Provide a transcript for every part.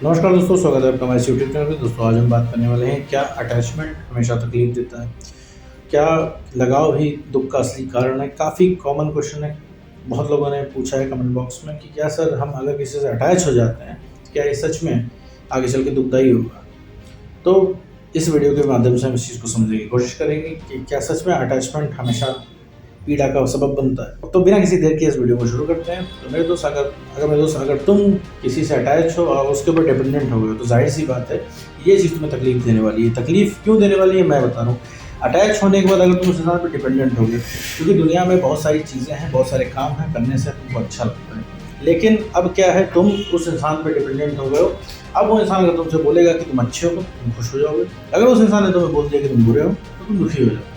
नमस्कार दोस्तों, स्वागत है आपका हमारे यूट्यूब चैनल पे। दोस्तों आज हम बात करने वाले हैं क्या अटैचमेंट हमेशा तकलीफ देता है, क्या लगाव ही दुख का असली कारण है। काफ़ी कॉमन क्वेश्चन है, बहुत लोगों ने पूछा है कमेंट बॉक्स में कि क्या सर हम अगर किसी से अटैच हो जाते हैं क्या ये सच में आगे चल के दुखदाई होगा। तो इस वीडियो के माध्यम से हम इस चीज़ को समझने की कोशिश करेंगे कि क्या सच में अटैचमेंट हमेशा पीड़ा का सबब बनता है। तो बिना किसी देर के इस वीडियो को शुरू करते हैं। तो मेरे दोस्त अगर तुम किसी से अटैच हो और उसके ऊपर डिपेंडेंट हो गए तो जाहिर सी बात है ये चीज़ तुम्हें तकलीफ देने वाली है। तकलीफ क्यों देने वाली है मैं बता रहा हूँ। अटैच होने के बाद अगर तुम उस इंसान पर डिपेंडेंट हो गए, क्योंकि दुनिया में बहुत सारी चीज़ें हैं, बहुत सारे काम हैं, करने से तुमको अच्छा लगता है, लेकिन अब क्या है तुम उस इंसान पर डिपेंडेंट हो गए हो। अब वो इंसान अगर तुमसे बोलेगा कि तुम अच्छे हो तो तुम खुश हो जाओगे, अगर उस इंसान ने तुम्हें बोल दिया कि तुम बुरे हो तो तुम दुखी हो जाओगे।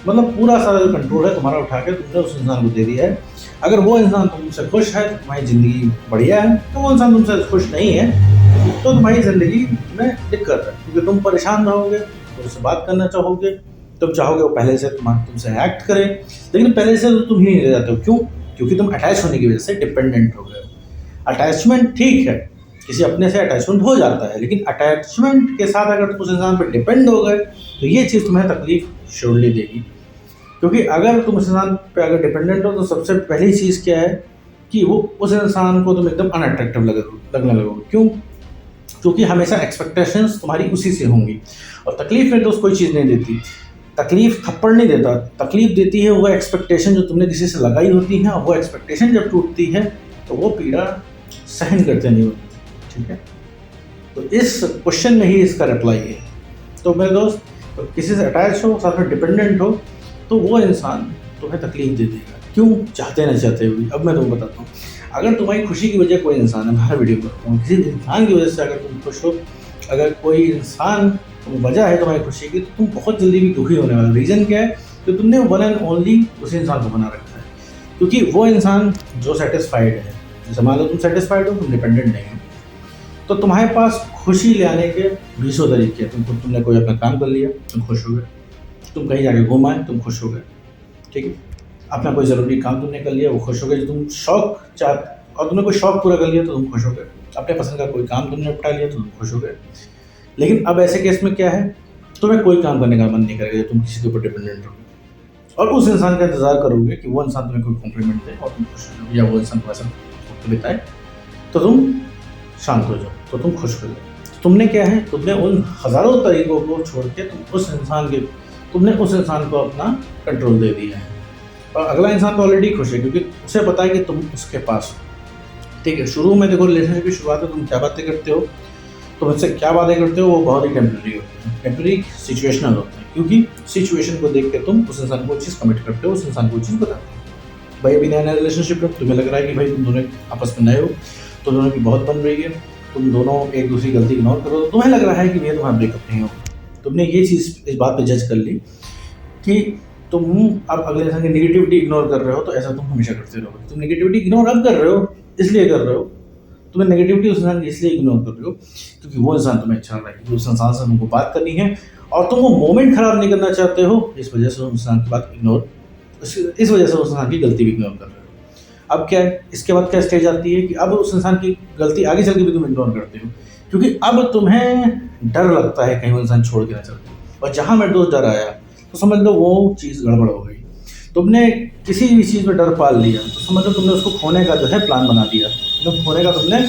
मतलब पूरा सारा जो कंट्रोल है तुम्हारा उठा के तुमने उस इंसान को दे दिया है। अगर वो इंसान तुमसे खुश है तो तुम्हारी ज़िंदगी बढ़िया है, तो वो इंसान तुमसे खुश नहीं है तो तुम्हारी ज़िंदगी में दिक्कत है, क्योंकि तुम परेशान रहोगे, तो उससे बात करना चाहोगे, तुम चाहोगे वो पहले से तुमसे एक्ट करे, लेकिन पहले से तो तुम ही नहीं ले जाते हो। क्यों? क्योंकि तुम अटैच होने की वजह से डिपेंडेंट हो गए हो। अटैचमेंट ठीक है, किसी अपने से अटैचमेंट हो जाता है, लेकिन अटैचमेंट के साथ अगर तुम उस इंसान पर डिपेंड हो गए तो ये चीज़ तुम्हें तकलीफ श्योरली देगी। क्योंकि अगर तुम उस इंसान पे अगर डिपेंडेंट हो तो सबसे पहली चीज़ क्या है कि वो उस इंसान को तुम एकदम अनअट्रैक्टिव लगने लगोगे। क्यों? क्योंकि हमेशा एक्सपेक्टेशंस तुम्हारी उसी से होंगी, और तकलीफ में दोस्त कोई चीज़ नहीं देती। तकलीफ थप्पड़ नहीं देता, तकलीफ देती है वो एक्सपेक्टेशन जो तुमने किसी से लगाई होती है, और वो एक्सपेक्टेशन जब टूटती है तो वो पीड़ा सहन करते नहीं होती। ठीक है, तो इस क्वेश्चन में ही इसका रिप्लाई है। तो मेरे दोस्त, तो किसी से अटैच हो, साथ में डिपेंडेंट हो, तो वो इंसान तुम्हें तकलीफ दे देगा, क्यों चाहते ना चाहते हुए। अब मैं तुम्हें बताता हूँ, अगर तुम्हारी खुशी की वजह कोई इंसान है, मैं हर वीडियो करता हूँ, किसी इंसान की वजह से अगर तुम खुश हो, अगर कोई इंसान वजह है तुम्हारी खुशी की, तो तुम बहुत जल्दी भी दुखी होने वाले। रीज़न क्या है? कि तुमने वन एंड ओनली उसी इंसान को बना रखा है, क्योंकि वो इंसान जो सेटिस्फाइड है, जैसे मान लो तुम सेटिस्फाइड हो, तुम डिपेंडेंट नहीं हो, तो तुम्हारे पास खुशी ले आने के 20 तरीके हैं। तुमने कोई अपना काम कर लिया, तुम खुश हो गए, तुम कहीं जाके घूम आए, तुम खुश हो गए, ठीक है, अपना कोई ज़रूरी काम तुमने कर लिया, वो खुश हो गए, जो तुम शौक चाह और तुमने कोई शौक पूरा कर लिया तो तुम खुश हो गए, अपने पसंद का कोई काम तुमने निपटा लिया तो तुम खुश हो गए। लेकिन अब ऐसे केस में क्या है, तुम्हें कोई काम करने का मन नहीं करेगा जब तुम किसी के ऊपर डिपेंडेंट रहोगे, और उस इंसान का इंतजार करोगे कि वो इंसान तुम्हें कोई कॉम्प्लीमेंट दे और तुम खुश हो जाओ, या वो इंसान तुम्हारे साथ वक्त बिताए तो तुम शांत हो जाओ, तो तुम खुश हो जाओ। तुमने क्या है, तुमने उन हज़ारों तरीकों को छोड़ के तुमने उस इंसान को अपना कंट्रोल दे दिया है, और अगला इंसान तो ऑलरेडी खुश है, क्योंकि उसे पता है कि तुम उसके पास हो। ठीक है, शुरू में देखो, रिलेशनशिप की शुरुआत में तुम क्या बातें करते हो, तुम उससे क्या बातें करते हो, वो बहुत ही टेम्प्रेरी होते हैं, टेम्प्रेरी सिचुएशनल होते हैं, क्योंकि सिचुएशन को देख के तुम उस इंसान को चीज़ कमिट करते हो, उस इंसान को चीज़ बताते हो। भाई अभी नया नया रिलेशनशिप में तुम्हें लग रहा है कि भाई तुम दोनों आपस में नए हो, तो दोनों की बहुत बन रही है, तुम दोनों एक दूसरी गलती इग्नोर करो, तो तुम्हें लग रहा है कि भैया तुम्हारा ब्रेकअप नहीं होगा। तुमने ये चीज़ इस बात पे जज कर ली कि तुम अब अगले इंसान की नेगेटिविटी इग्नोर कर रहे हो, तो ऐसा तुम हमेशा करते रहोगे। तुम नेगेटिविटी इग्नोर अब कर रहे हो, इसलिए कर रहे हो, तुम्हें नेगेटिविटी उस इंसान की इसलिए इग्नोर कर रहे हो क्योंकि वो इंसान तुम्हें अच्छा लग रहा है, क्योंकि उस इंसान से तुमको बात करनी है और तुम वो मोमेंट खराब नहीं करना चाहते हो, इस वजह से उस इंसान की बात इग्नोर, इस वजह से उस इंसान की गलती भी इग्नोर कर रहे हो। अब क्या है, इसके बाद क्या स्टेज आती है कि अब उस इंसान की गलती आगे चल के भी तुम इग्नोर करते हो, क्योंकि अब तुम्हें डर लगता है कहीं वो इंसान छोड़ के ना चल, और जहाँ मेरे दोस्त डर आया तो समझ लो वो चीज़ गड़बड़ हो गई। तुमने किसी भी चीज़ में डर पाल लिया तो समझ लो तुमने उसको खोने का जो है प्लान बना दिया, तो खोने का तुमने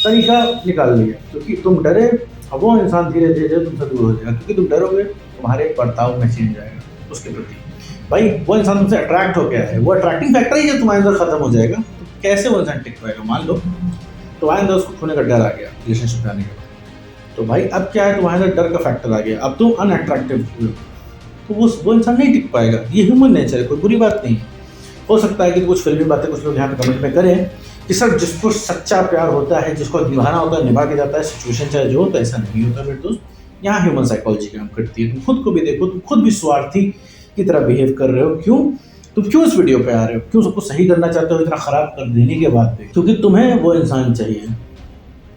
तरीका निकाल लिया, क्योंकि तुम डरे, और वो इंसान धीरे धीरे तुमसे दूर हो जाएगा, क्योंकि तुम डरोगे तुम्हारे बर्ताव में चेंज आएगा उसके प्रति। भाई वो इंसान तुमसे अट्रैक्ट हो गया है, वो अट्रैक्टिंग फैक्टर ही जब तुम्हारे अंदर खत्म हो जाएगा तो कैसे वो इंसान टिक पाएगा। मान लो तुम्हारे अंदर उसको खोने का डर आ गया रिलेशनशिप में आने के बाद, तो भाई अब क्या है, तुम्हारे अंदर डर का फैक्टर आ गया, अब तुम अनअट्रैक्टिव हुए, तो वो इंसान नहीं टिक पाएगा। ये ह्यूमन नेचर है, कोई बुरी बात नहीं है। हो सकता है कि कुछ फिल्मी बातें कुछ लोग यहाँ पे कमेंट में करें कि सर जिसको सच्चा प्यार होता है, जिसको निभाना होता है निभा के जाता है, सिचुएशन चाहे जो हो, तो ऐसा नहीं होता मेरे दोस्त। यहाँ ह्यूमन साइकोलॉजी काम करती है। तुम खुद को भी देखो, तुम खुद भी स्वार्थी की तरह बिहेव कर रहे हो। क्यों? तुम क्यों इस वीडियो पे आ रहे हो? क्यों सबको सही करना चाहते हो इतना खराब कर देने के बाद भी? क्योंकि तुम्हें वो इंसान चाहिए,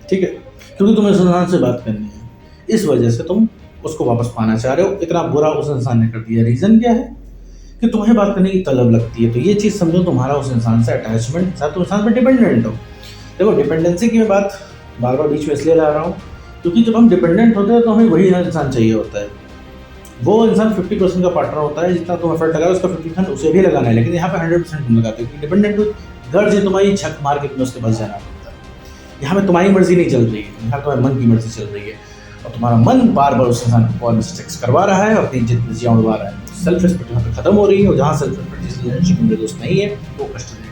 ठीक है, क्योंकि तुम्हें उस इंसान से बात करनी है, इस वजह से तुम उसको वापस पाना चाह रहे हो। इतना बुरा उस इंसान ने कर दिया। रीज़न क्या है कि तुम्हें बात करने की तलब लगती है, तो ये चीज़ समझो, तुम्हारा उस इंसान से अटैचमेंट था, तुम इंसान पर डिपेंडेंट हो। देखो डिपेंडेंसी की मैं बात बार बार बीच में इसलिए ला रहा हूँ क्योंकि जब हम डिपेंडेंट होते हैं तो हमें वही इंसान चाहिए होता है। वो इंसान 50% का पार्टनर होता है, जितना तुम एफर्ट लगाओ उसका 50% उसे भी लगाना है, लेकिन यहाँ पे 100% तुम लगाते हो क्योंकि डिपेंडेंट गर्ज है तुम्हारी, झक मार के तुम्हें उसके पास जाना पड़ता है। यहाँ पे तुम्हारी मर्जी नहीं चल रही है, यहाँ तुम्हारे मन की मर्जी चल रही है और तुम्हारा मन बार बार उस इंसान को मिस्टेक्स करवा रहा है, अपनी जिद्दियाँ उड़वा रहा है। सेल्फ रिस्पेक्ट यहाँ पे खत्म हो रही है और जहाँ सेल्फ रिस्पेक्ट जिस रिलेशनशिप में दोस्त नहीं है वो कष्ट देगा।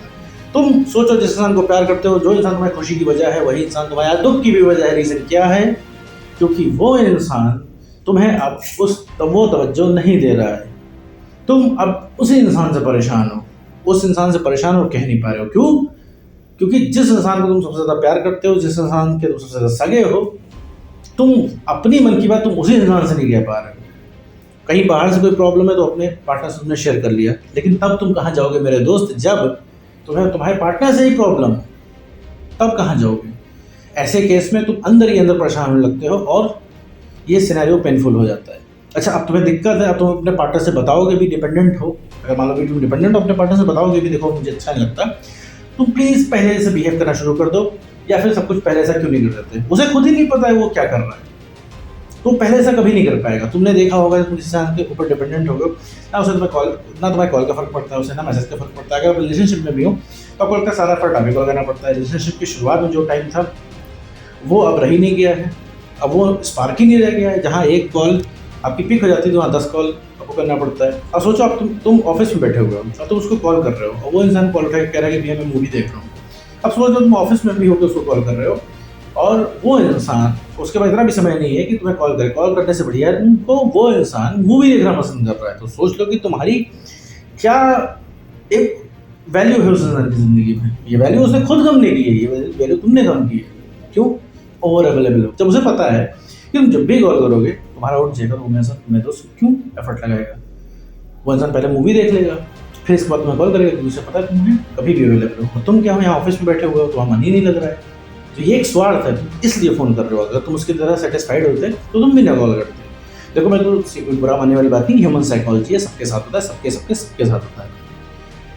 तुम सोचो जिस इंसान को प्यार करते हो, जो इंसान तुम्हारी खुशी की वजह है वही इंसान तुम्हारे दुख की भी वजह है। रीज़न क्या है? क्योंकि वो इंसान तुम्हें अब वो तवज्जो नहीं दे रहा है। तुम अब उसी इंसान से परेशान हो, उस इंसान से परेशान हो, कह नहीं पा रहे हो। क्यों? क्योंकि जिस इंसान को तुम सबसे ज़्यादा प्यार करते हो, जिस इंसान के तुम सबसे ज़्यादा सगे हो, तुम अपनी मन की बात तुम उसी इंसान से नहीं कह पा रहे हो। कहीं बाहर से कोई प्रॉब्लम है तो अपने पार्टनर से तुमने शेयर कर लिया, लेकिन तब तुम कहाँ जाओगे मेरे दोस्त? जब तुम्हें तुम्हारे पार्टनर से ही प्रॉब्लम, तब कहाँ जाओगे? ऐसे केस में तुम अंदर ही अंदर परेशान होने लगते हो और ये सिनेरियो पेनफुल हो जाता है। अच्छा, अब तुम्हें दिक्कत है, अब तुम अपने पार्टनर से बताओगे भी, डिपेंडेंट हो, अगर मान लो कि तुम डिपेंडेंट हो, अपने पार्टनर से बताओगे भी देखो मुझे अच्छा नहीं लगता, तुम प्लीज़ पहले से बिहेव करना शुरू कर दो, या फिर सब कुछ पहले ऐसा क्यों नहीं कर देते? उसे खुद ही नहीं पता है वो क्या कर रहा है, तो पहले ऐसा कभी नहीं कर पाएगा। तुमने देखा होगा तुम किसी इंसान के ऊपर डिपेंडेंट हो गए ना, उसे तुम्हें कॉल का फर्क पड़ता है, उसे ना मैसेज का फर्क पड़ता है। अगर रिलेशनशिप में भी हो तो कॉल का सारा फर्क आपको लगाना पड़ता है। रिलेशनशिप की शुरुआत में जो टाइम था वो अब रही नहीं गया है, अब वो स्पार्क ही नहीं रह गया है। जहाँ एक कॉल आपकी पिक हो जाती है तो वहाँ 10 कॉल आपको करना पड़ता है। अब सोचो आप तुम ऑफिस में बैठे हुए हो और तुम उसको कॉल कर रहे हो और वो इंसान कॉल उठा के कह रहा है कि भैया मैं मूवी देख रहा हूँ। अब सोचो तुम ऑफिस में भी हो तो उसको कॉल कर रहे हो और वो इंसान, उसके पास इतना भी समय नहीं है कि तुम्हें कॉल करे। कॉल करने से बढ़िया है तुमको वो इंसान मूवी देखना पसंद कर रहा है। तो सोच लो कि तुम्हारी क्या एक वैल्यू है उस इंसान की ज़िंदगी में। ये वैल्यू उसने खुद कम नहीं की है, ये वैल्यू तुमने कम की है। क्यों? ओवर अवेलेबल हो। जब उसे पता है कि तुम जब भी कॉल करोगे तुम्हारा उठ जाएगा, वो मैं तो क्यों एफर्ट लगाएगा? वो इंसान पहले मूवी देख लेगा, फिर इसके बाद तुम्हें कॉल करेगा क्योंकि उसे पता है तुम्हें कभी भी अवेलेबल हो। तुम क्या हो, यहाँ ऑफिस में बैठे हुए हो तो वहाँ मन ही नहीं लग रहा है। तो ये एक स्वार्थ है, तुम इसलिए फ़ोन कर रहे हो। अगर तुम उसकी तरह सेटिस्फाइड होते तो तुम भी ना कॉल करते। देखो मैं तो कोई बुरा मानने वाली बात नहीं, ह्यूमन साइकोलॉजी है, सबके साथ होता है, सबके साथ होता है।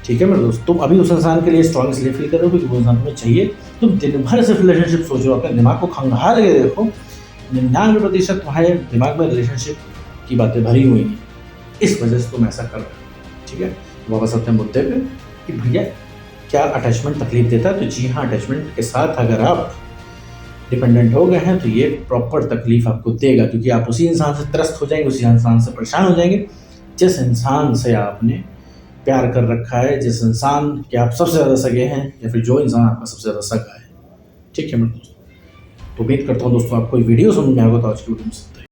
ठीक है मेरे दोस्त, तुम अभी उस इंसान के लिए स्ट्रॉन्ग इसलिए फील कर रहे हो क्योंकि वो इंसान तुम्हें चाहिए। तुम दिन भर सिर्फ रिलेशनशिप सोचो, अपने दिमाग को खंगाल के देखो, 99% तुम्हारे दिमाग में रिलेशनशिप की बातें भरी हुई हैं। इस वजह से तुम ऐसा कर रहे हो। ठीक है, वापस आते हैं मुद्दे पे कि भैया क्या अटैचमेंट तकलीफ देता है? तो जी हाँ, अटैचमेंट के साथ अगर आप डिपेंडेंट हो गए हैं तो ये प्रॉपर तकलीफ आपको देगा, क्योंकि आप उसी इंसान से त्रस्त हो जाएंगे, उसी इंसान से परेशान हो जाएंगे जिस इंसान से आपने प्यार कर रखा है, जिस इंसान के आप सबसे ज़्यादा सगे हैं, या फिर जो इंसान आपका सबसे ज़्यादा सगा है। ठीक है मेरे दोस्तों, तो उम्मीद करता हूँ दोस्तों आपको ये वीडियो समझ में आएगा। तो आज की वीडियो में